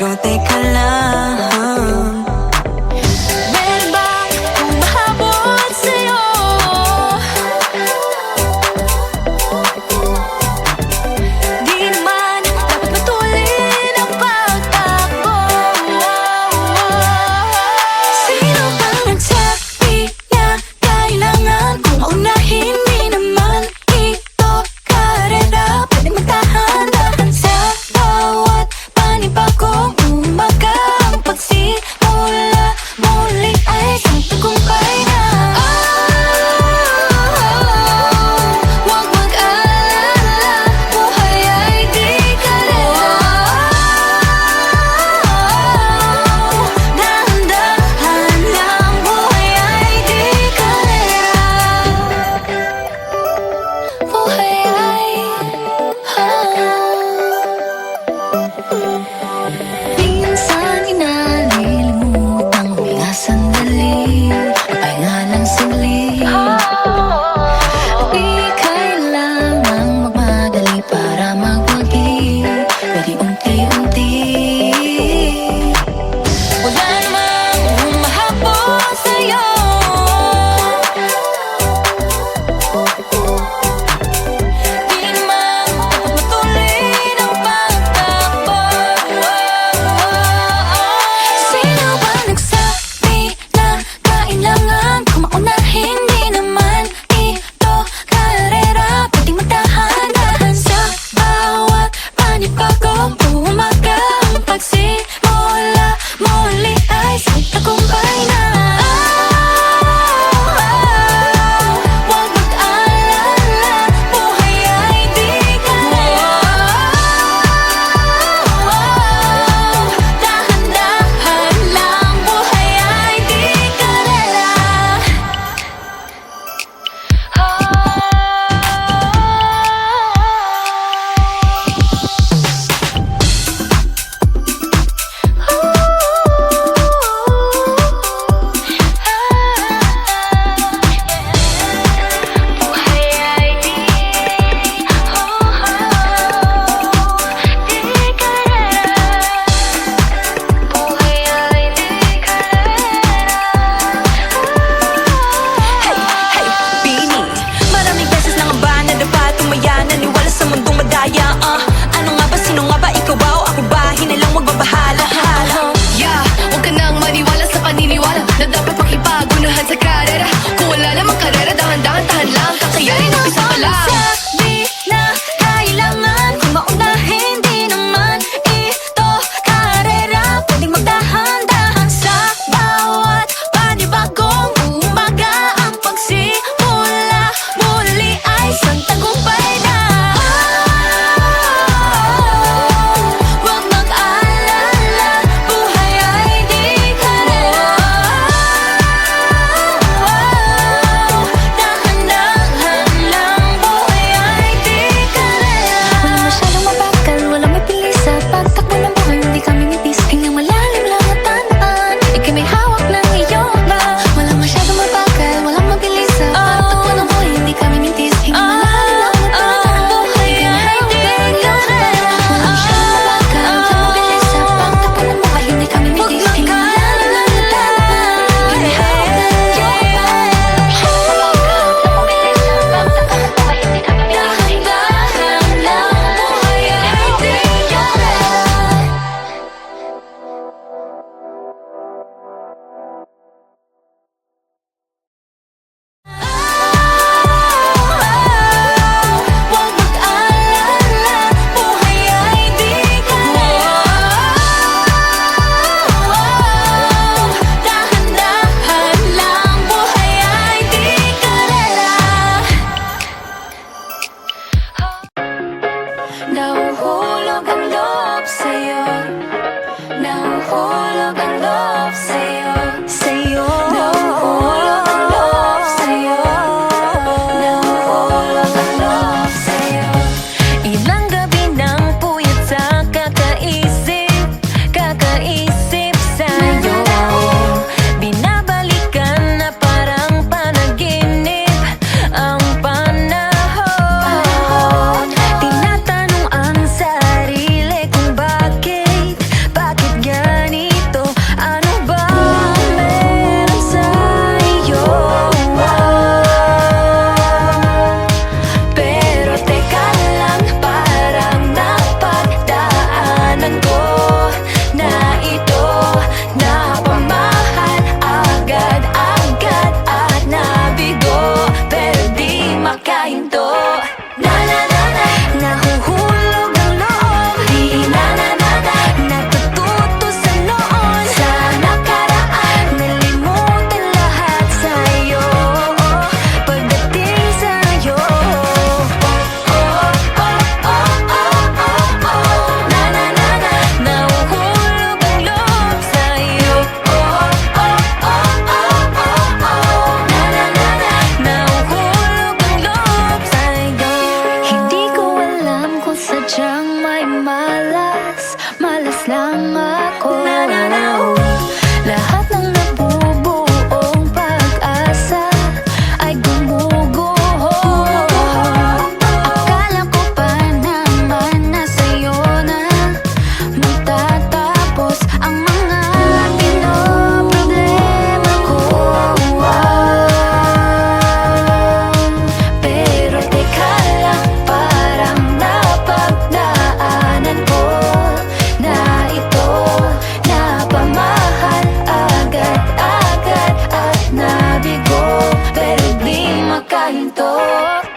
pero teka lang, meron bang humahabol sa'yo? Di naman dapat matulin ang pagtakbo. Sino bang nagsabi na kailangan kong maunahin? Di naman ito karera, pwede magtahan-tahan sa bawat panibagong umaga.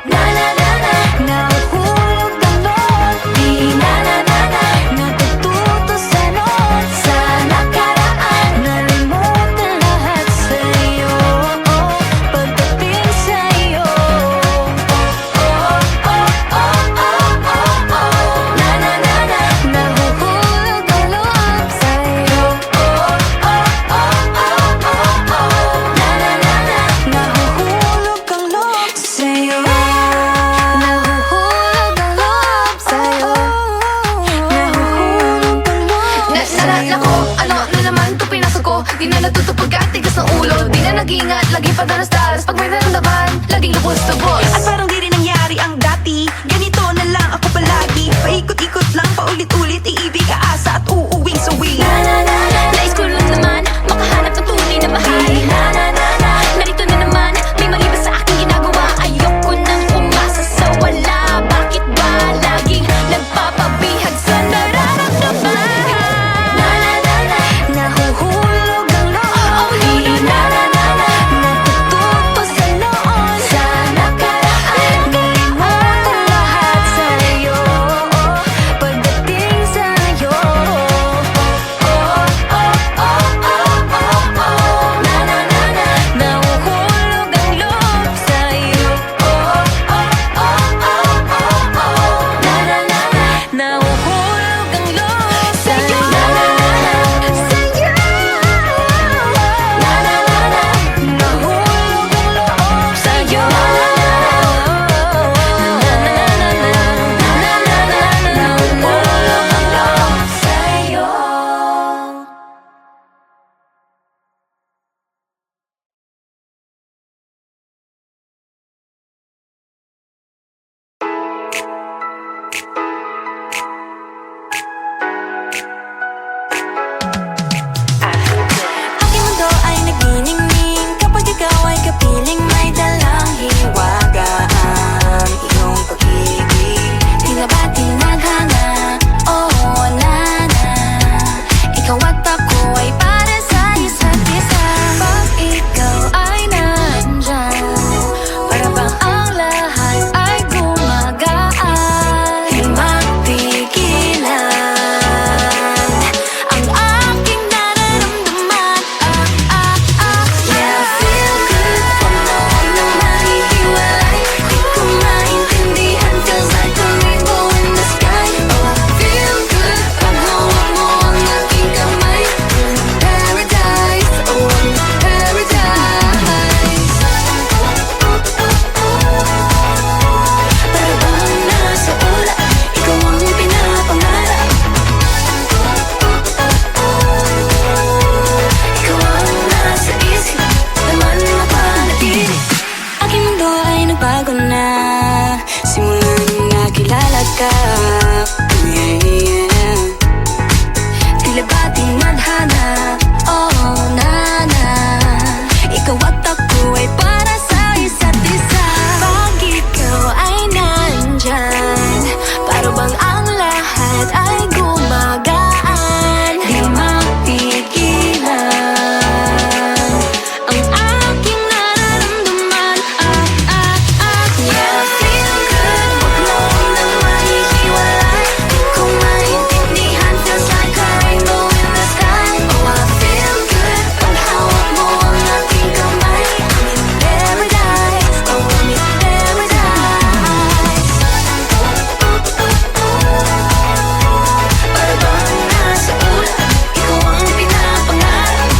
Na na na na, nahuhulog ang loob. Di na na na na, natututo sa noon. Sa nakaraan, nalimutan lahat sa'yo. Pagdating sa'yo, na na na na, nahuhulog ang loob sa'yo. Na na na na, nahuhulog ang loob sa'yo. Nahuhulog ang loob sa'yo. Nahuhulog ang loob sa'yo. Nako, ano na naman ito pinasok ko. Di na natutupag ka, tigas ng ulo. Di na nag-iingat, lagi pa daras-daras. Pag may naramdaman, laging lubos-tubos. At parang di rin nangyari ang dati. Ganito na lang ako palagi. Paikot-ikot lang, paulit-ulit. Iibig, aasa at uuwing sawi. Na na na na, nais ko lang naman makahanap ng tunay na mahal. Na na na na, narito na naman, may mali ba sa aking ginagawa? Ayoko nang umasa sa wala. Bakit ba laging nagpapabihag sa nararamdaman? Na na na na, nahuhulog ang loob. Di na na na na, natututo sa noon. Sa nakaraan, nalimutan lahat sa'yo. Pagdating sa'yo, na na na na, nahuhulog ang loob sa'yo. Na na na na, nahuhulog ang loob sa'yo. Na na na na, sa'yo. Na na na na, nahuhulog ang loob sa'yo. Na na na na, nahuhulog ang loob sa'yo. Aking mundo ay nagniningning kapag ikaw ay kapiling may dalang hiwagaan. Iyong pag-ibig, di nga ba tinadhana? Oo, nana. Ikaw at ako ay para sa isa't isa. Pag ikaw ay nandyan, para bang ang lahat ay gumagaan. Di mapigilan ang aking nararamdaman. Yeah, feel good pag noon na mahihiwalay. Di ko maintindihan 'cause like a rainbow in the sky. Oh, feel good pag hawak mo ang aking kamay. Paradise, oh, paradise. Para bang nasa ulap, ikaw ang pinapangarap. Ikaw ang nasa isip, naman napanatili. Aking mundo ay nagbago na simula nung nakilala ka. Yeah, yeah. Tila ba tinadhana? Oh, nana. Ikaw at ako ay para sa isa't isa. Pag ikaw ay nandyan, para bang ang lahat ay gumagaan. Di mapigilan ang aking nararamdaman. Yeah, feel good pag noon na mahihiwalay. Di ko maintindihan 'cause like a rainbow in the sky. Oh, I feel good pag hawak mo ang aking kamay. I'm in paradise, oh, I'm in paradise. Para bang nasa ulap, ikaw ang pinapangarap.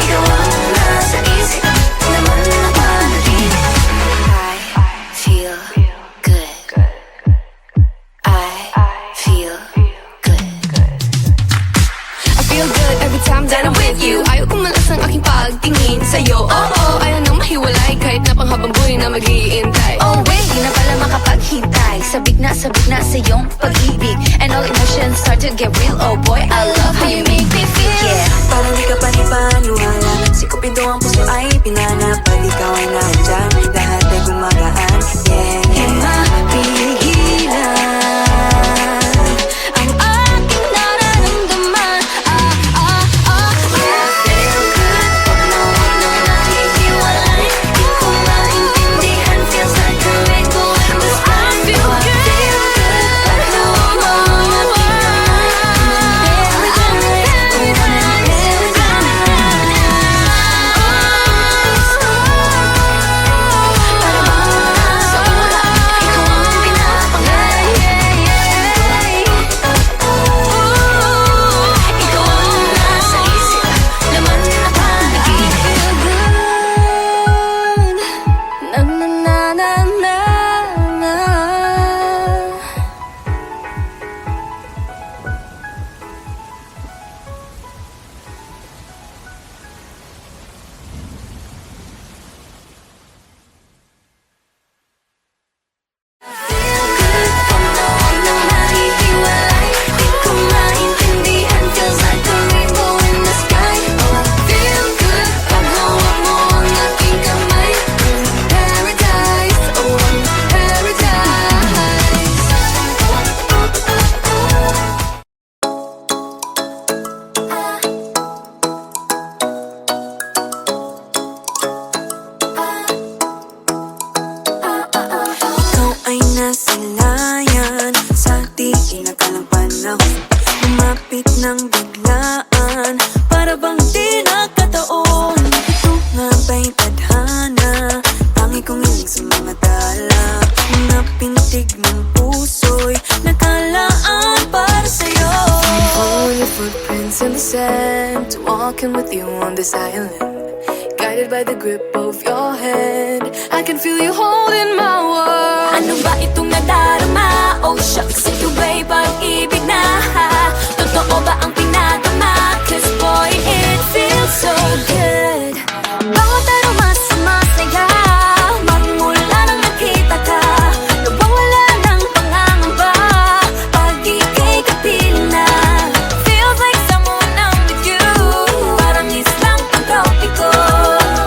Ikaw ang nasa isip, naman napanatili. I feel good. I feel good. I feel good every time that I'm with you. Ayaw kong malas ang aking pagtingin sa'yo. Oo, ayaw nang mahiwalay kahit na panghabang buhay na mag-iintay. Oh wait, di na pala makapaghintay. Sabik na sa iyong pag-ibig, and all emotions start to get real. Oh boy, I love how you make me feel. Yeah, Parang di ka panipaniwala. Si Cupido ang puso ay pinanap. Pag ikaw ay nandyan, lahat ay gumagaan. Yeah, di mapigilan ang aking nararamdaman. Yeah, feel good pag noon na nahihiwalay. walking with you on this island, guided by the grip of your hand. I can feel you holding my world. Ano ba itong nadarama? Oh shucks, ito ba'y pag-ibig na? Totoo ba ang pinagama? Cause boy, it feels so good. Bawat aroma sumasaya, magmula nang nakita ka. Nawawala ng pangangamba, pag ika'y kapiling na. Feels like someone I'm with you, parang islang pantropiko.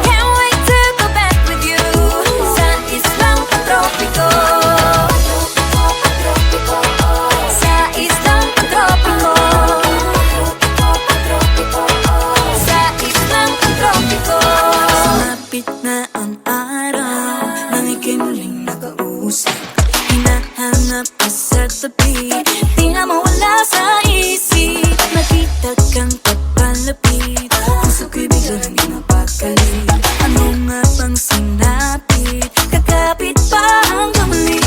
Can't wait to go back with you, sa islang pantropiko. Sa islang pantropiko. Sa islang pantropiko. Sumapit na ang araw nang ika'y muling nakausap. Hinahanap ka sa tabi, di na mawala sa isip. Nakita kang papalapit, puso ko'y bigla nang di mapakali. Ano nga bang sinapit, kakapit pa hanggang muli.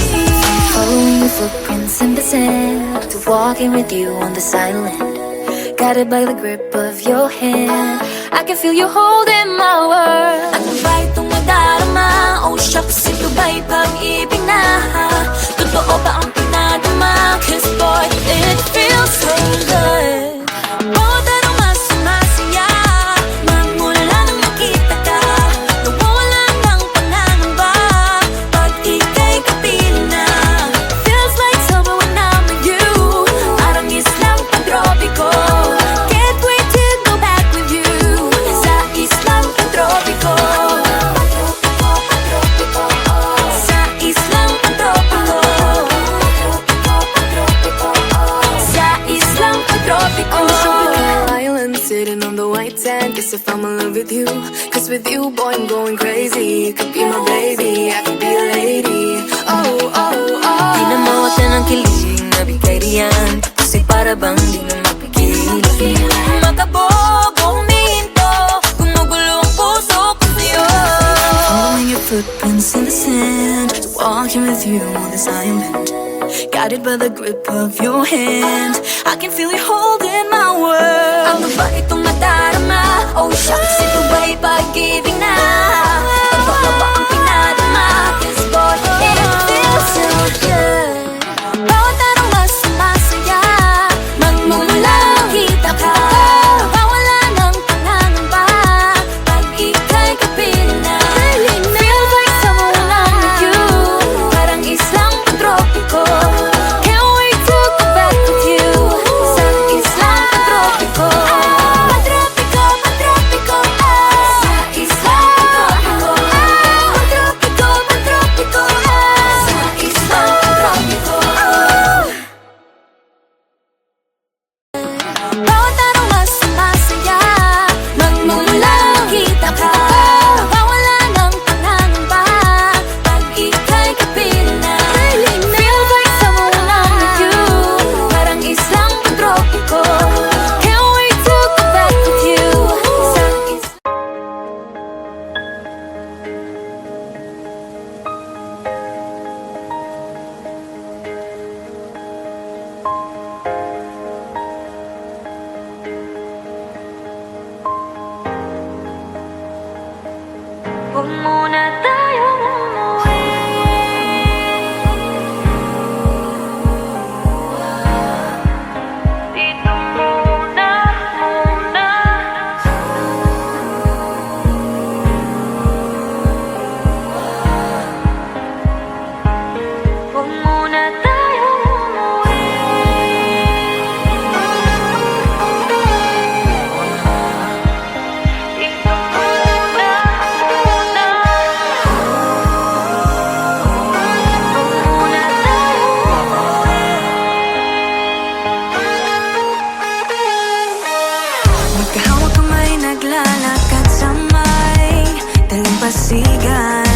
Following your footprints in the sand, to walking with you on this island, guided by the grip of your hand. I can feel you holding my world. Ano ba itong nadarama? Oh shucks, ito ba'y pag-ibig na? Totoo ba ang pinadama? Cause boy, it feels so good. Bawat aroma sumasaya, magmula nang nakita ka. Nawawala ng pangangamba, pag ika'y kapiling na. Feels like summer when I'm with you, parang islang pantropiko. Can't wait to go back with you, sa islang pantropiko. Sa islang pantropiko. Sa islang pantropiko. On the tropical island, sitting on the white sand. Guess I found my love with you. Cause with you, boy, I'm going crazy. You could be my baby, I could be a lady. Oh, oh, oh. Di na mawala ng kilig na bigay riyan, kasi para bang di na mapigilan. Makabog o huminto, gumugulo ang puso ko sa'yo. Following your footprints in the sand, walking with you on this island, guided by the grip of your hand. I can feel you holding my world. Ano ba itong nadarama? Oh shucks, ito ba'y pag-ibig na? Totoo ba ang pinadama? Cause boy, it feels so good. Bawat aroma sumasaya, magmumula nakita ka. Nawawala ng pangangamba, pag ika'y kapiling na. Feels like someone I'm with you, parang islang pantropiko. Can't wait to go back with you, sa islang pantropiko. Pantropiko, pantropiko, sa islang pantropiko. Pantropiko, pantropiko, sa islang pantropiko. Bawat aroma sumasaya, magmumula nakita ka. Nawawala ng pangangamba, pag ika'y kapiling na. Feels like someone I'm with you, parang islang pantropiko. Can't wait to go back with you, sa islang. Huwag muna tayong umuwi. Dito muna, muna. Huwag muna tayong umuwi. Dito muna, muna. Muna tayong umuwi. Magkahawak kamay, naglalakad sa may dalampasigan.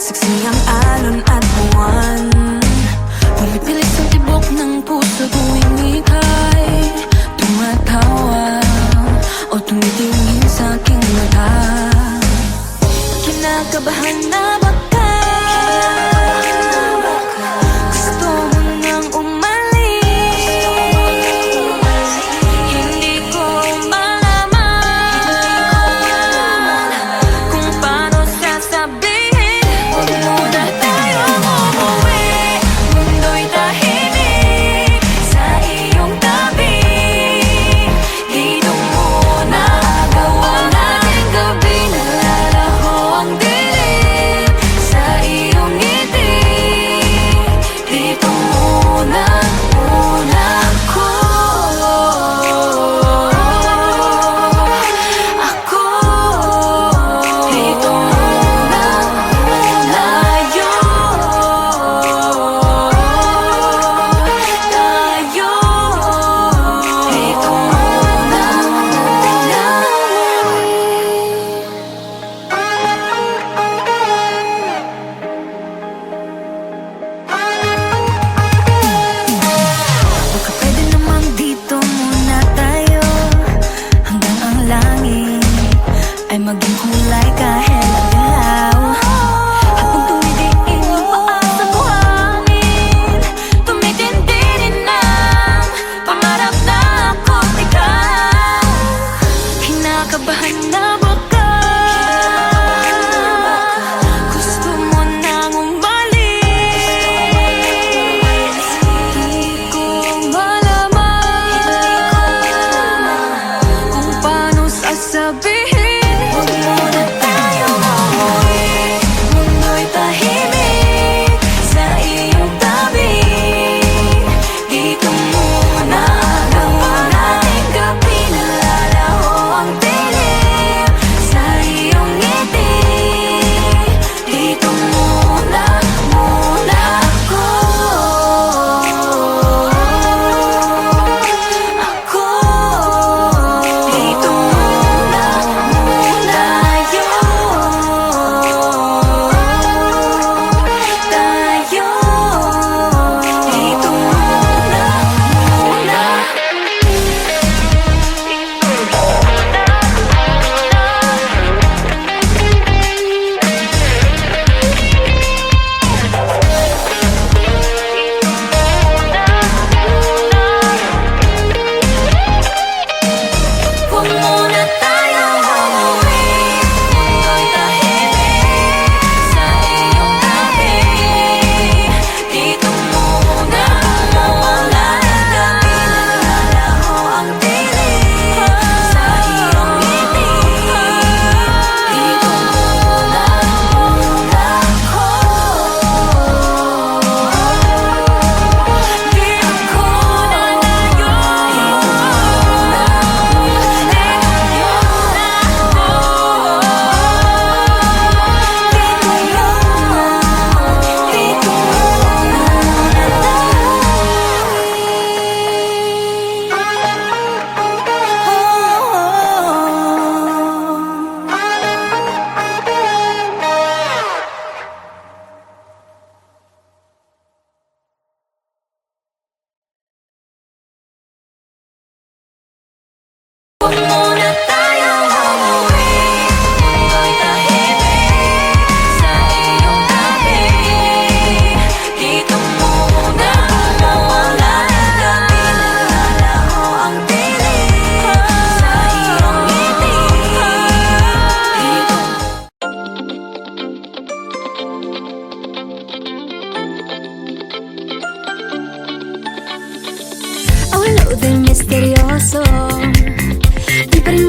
Saksi ang alon at buwan, pumipilit sa tibok ng puso tuwing ika'y tumatawa o tumitingin sa aking mata. Kinakabahan na baka gusto mo nang umalis. Hindi ko malaman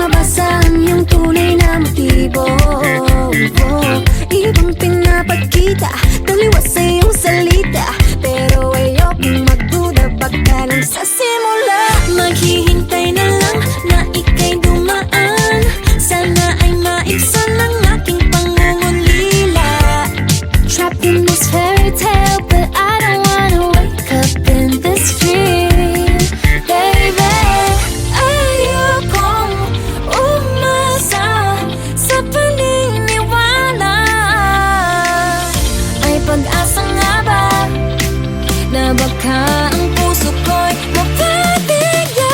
mabasa ang iyong tunay na motibo. Ibang pinapakita, taliwas sa iyong salita, pero ayokong magduda, baka lang sa simula. Maghihintay na lang na ika'y dumaan, sana ay maibsan ang aking pangungulila. Trapped in this fairy tale, but I don't wanna wake up in this dream, baby. Ayokong umasa sa paniniwala. May pag-asa nga ba na baka ang puso ko'y mapabigyan?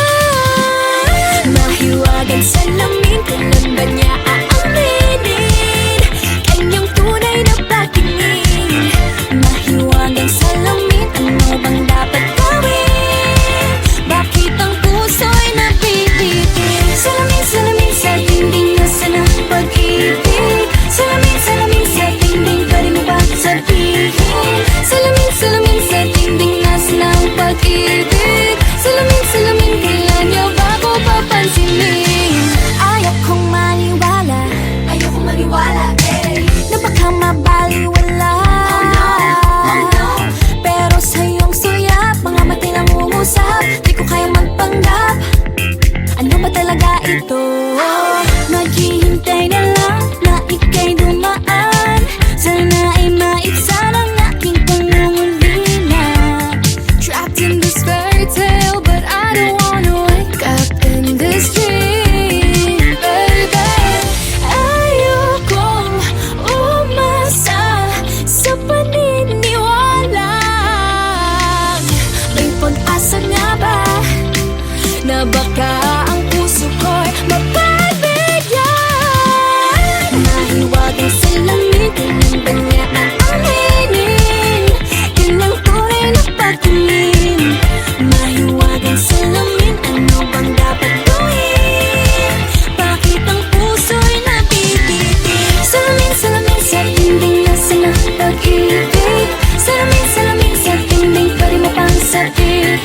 Mahiwagang salamin, kailan ba niya aaminin kanyang tunay na pagtingin? Mahiwagang salamin, ano bang dapat gawin? Bakit ang puso'y napipitin? Salamin, salamin sa dingding, nasaan ang pag-ibig? Salamin, salamin sa dingding, pwede mo ba sabihin? Salamin, salamin sa dingding, nasaan ang pag-ibig? Salamin, salamin, kailan niyo ba ako papansinin? Ayokong maniwala, na baka mabaliwala. Pero sa iyong suya, mga matay lang umusap, di ko kayang magpanggap. Ano ba talaga ito? Naghihintay na lang na ika'y dumaan, sana ay maibsan ang aking pangungulila. Trapped in this fairy tale, but I don't wanna wake up in this dream, baby. Ayokong umasa sa paniniwala. May pag-asa nga ba na baka ang puso ko'y mapabigyan? Mahiwagang salamin, kailan ba niya aaminin kanyang tunay na pagtingin? Mahiwagang salamin, ano bang dapat gawin? Bakit ang puso'y napipitin? Salamin, salamin sa dingding, nasaan ang pag-ibig? Salamin, salamin sa dingding, pwede mo pang sabihin?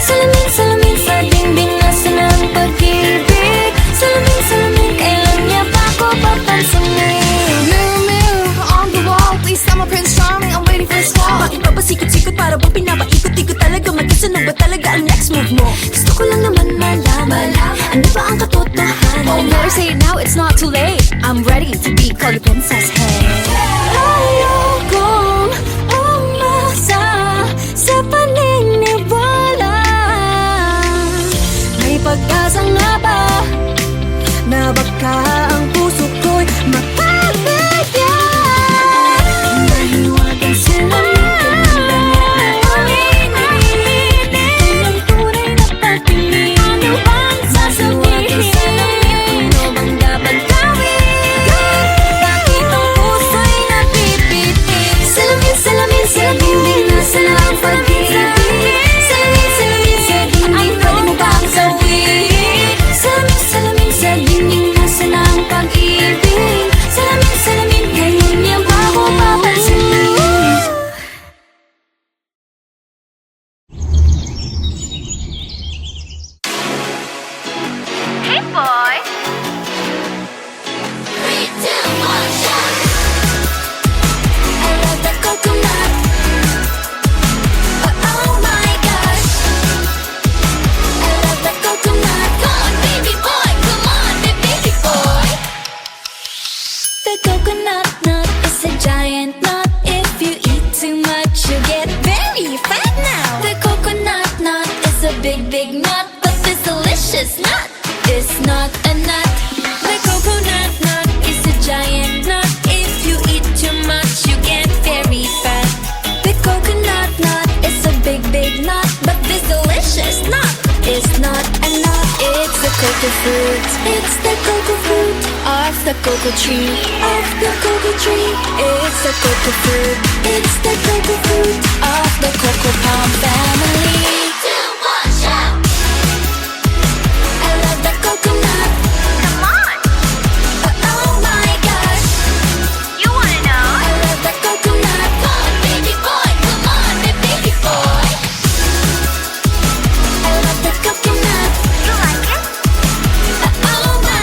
Salamin, salamin sa dingding, nasaan ang pag-ibig? Salamin, salamin, kailan niya ba ako papansinin? Mirror, mirror on the wall, please tell my Prince Charming I'm waiting for his call. Bakit ba pasikot-sikot para bang pinapaikot-ikot talaga? Mag-isa ba talaga ang next move mo? Gusto ko lang naman malaman, ano ba ang katotohanan? Oh, better say it now, it's not too late. I'm ready to be called your princess, hey. Ayokong umasa sa paniniwala. May pag-asa nga ba na baka ang puso ko'y mapabigyan? Mahiwagang salamin, kailan ba niya aaminin kanyang tunay na pagtingin? Ano bang sasabihin? Ano bang dapat gawin? Bakit ang puso'y napipitin? Salamin, salamin sa dingding, nasaan ang pag-ibig? Salamin, salamin sa dingding, pwede mo ba ang sabihin? Salamin, salamin sa dingding, nasaan ang pag-ibig? Salamin, salamin, kailan niya ba ako papansinin? Hey boy! I love the coconut. Oh my gosh, I love the coconut. Come on, baby boy! Come on, baby boy! The coconut nut is a giant nut. If you eat too much, you get very fat now. The coconut nut is a big, big nut, but this delicious nut is not a nut. The coconut nut is a giant nut. If you eat too much, you get very fat. The coconut nut is a big, big nut, but this delicious nut is not a nut. It's the cocoa fruit. It's the cocoa fruit of the cocoa tree. Of the cocoa tree. It's the cocoa fruit. It's the cocoa fruit of the cocoa palm family. Two, one, shout! I love the coconut. Come on! Oh my gosh, You wanna know? I love the coconut. Come on, baby boy! Come on, baby boy! I love the coconut. You like it? Oh my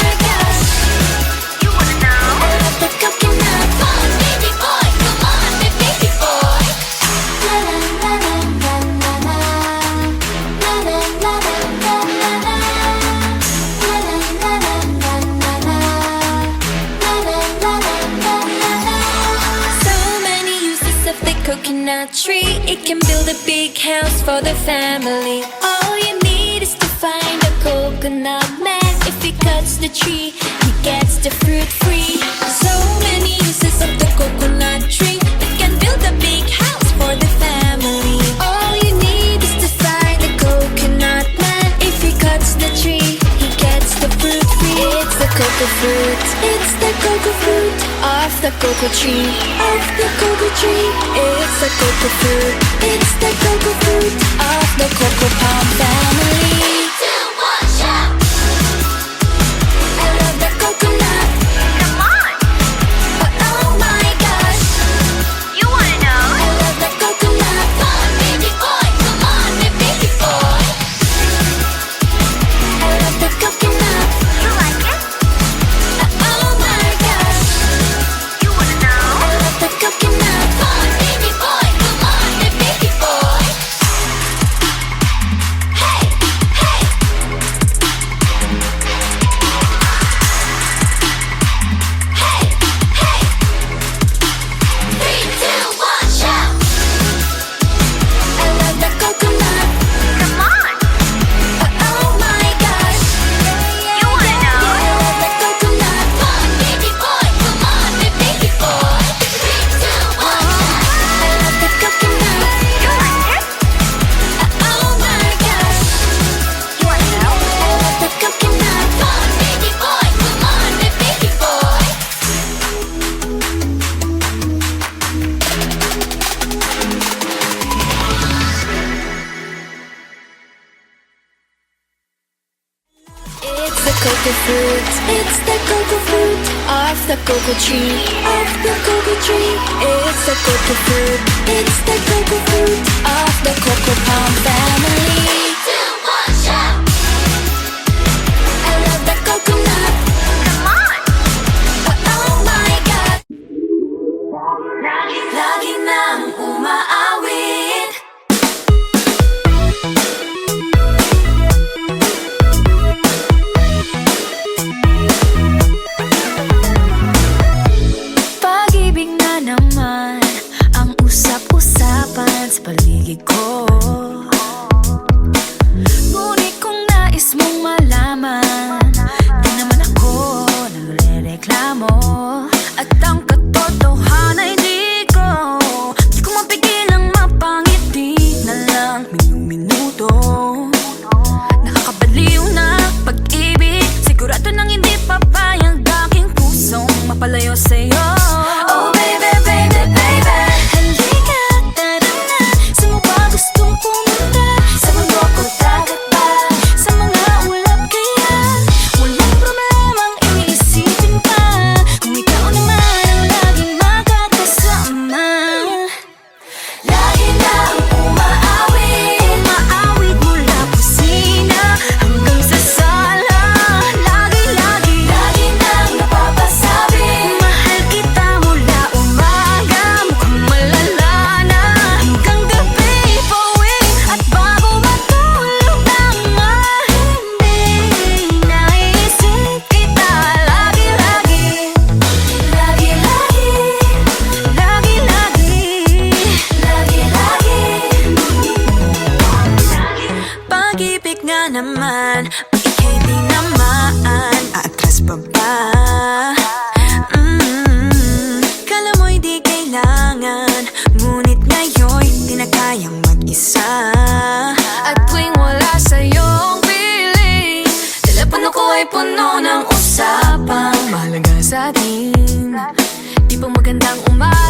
coconut tree. It can build a big house for the family. All you need is to find a coconut man. If he cuts the tree, he gets the fruit free. So many uses of the coconut tree. It can build a big house for the family. All you need is to find a coconut man. If he cuts the tree, he gets the fruit free. It's the cocoa fruit. It's the cocoa fruit of the cocoa tree. Of the cocoa tree. It's the cocoa fruit. It's the cocoa fruit of the cocoa palm family. I love the coconut. Come on, Oh my gosh. you wanna know? I love the coconut. Come on, baby boy, come on, baby boy. I love the coconut. You like it? Oh my gosh. You wanna know? I love the coconut. Come on, baby boy, come on, baby boy. Hey, hey. Hey, hey. 3, 2, 1, shout. I love the coconut. Come on, Oh my gosh. you wanna know? I love the coconut. Come on, baby boy, come on, baby boy. 3, 2, 1, I love the coconut. you like it? Oh my gosh. You wanna know? I love the coconut. Come on, baby boy, come on, baby boy. It's the cocoa fruit. It's the cocoa fruit of the cocoa tree. Of the cocoa tree. It's the cocoa fruit. It's the cocoa fruit of the cocoa palm family. 2, 1, shout. I love the coconut. Come on. Oh my god. Lagi nang umaawit. Pag-ibig na naman ang usap-usapan sa paligid ko. Ngunit kung nais mong malaman, di naman ako nagre-reklamo. At ang katotohanan ay di ko mapigilang mapangiti na lang minuto. Nakakabaliw na pag-ibig, sigurado nang hindi papayag aking pusong mapalayo sa'yo. Oh baby, baby, baby, halika, tara na. Saan mo ba gustong pumunta? Sa mundo ko, dagat ba? Sa mga ulap kaya? Walang problemang iisipin pa, kung ikaw naman ang laging makakasama. Lagi nang umaawit, umaawit mula kusina hanggang sa sala. Lagi nang napapasabi, mahal kita mula umaga, mukhang malala na hanggang gabi. Pauwi at bago matulog nang mahimbing, naisip kita lagi-lagi. Pag-ibig nga naman, pag ika'y tinamaan, aatras pa ba? Kala mo'y di kailangan, ngunit ngayon'y di na kayang mag-isa. At tuwing wala sa'yong piling, telepono ko ay puno ng usapang mahalaga sa atin. Di ba magandang umaga?